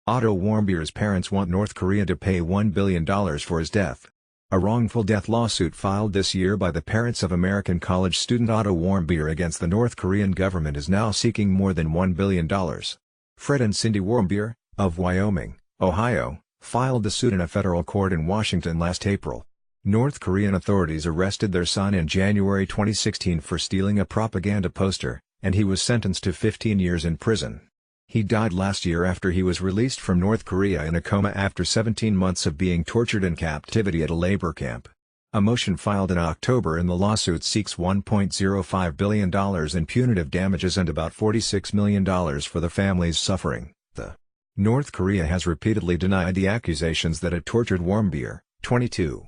Otto Warmbier's parents want North Korea to pay $1 billion for his death. A wrongful death lawsuit filed this year by the parents of American college student Otto Warmbier against the North Korean government is now seeking more than $1 billion. Fred and Cindy Warmbier, of Wyoming, Ohio, filed the suit in a federal court in Washington last April. North Korean authorities arrested their son in January 2016 for stealing a propaganda poster, and he was sentenced to 15 years in prison. He died last year after he was released from North Korea in a coma after 17 months of being tortured in captivity at a labor camp. A motion filed in October in the lawsuit seeks $1.05 billion in punitive damages and about $46 million for the family's suffering. North Korea has repeatedly denied the accusations that it tortured Warmbier, 22.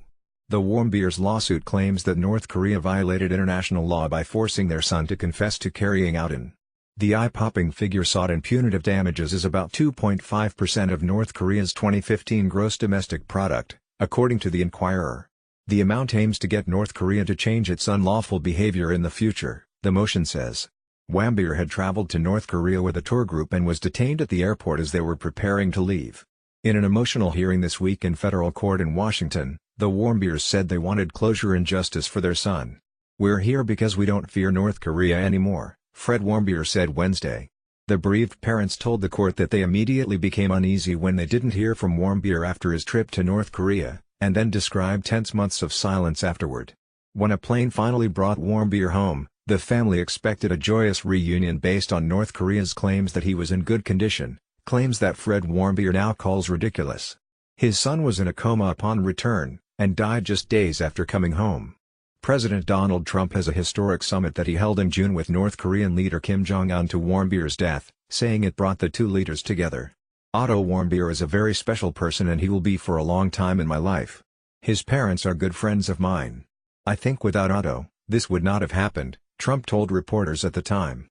The Warmbiers' lawsuit claims that North Korea violated international law by forcing their son to confess to carrying out an. The eye-popping figure sought in punitive damages is about 2.5% of North Korea's 2015 gross domestic product, according to the Inquirer. The amount aims to get North Korea to change its unlawful behavior in the future, the motion says. Warmbier had traveled to North Korea with a tour group and was detained at the airport as they were preparing to leave. In an emotional hearing this week in federal court in Washington, the Warmbiers said they wanted closure and justice for their son. "We're here because we don't fear North Korea anymore," Fred Warmbier said Wednesday. The bereaved parents told the court that they immediately became uneasy when they didn't hear from Warmbier after his trip to North Korea, and then described tense months of silence afterward. When a plane finally brought Warmbier home, the family expected a joyous reunion based on North Korea's claims that he was in good condition, claims that Fred Warmbier now calls ridiculous. His son was in a coma upon return, and died just days after coming home. President Donald Trump has a historic summit that he held in June with North Korean leader Kim Jong-un to Warmbier's death, saying it brought the two leaders together. "Otto Warmbier is a very special person and he will be for a long time in my life. His parents are good friends of mine. I think without Otto, this would not have happened," Trump told reporters at the time.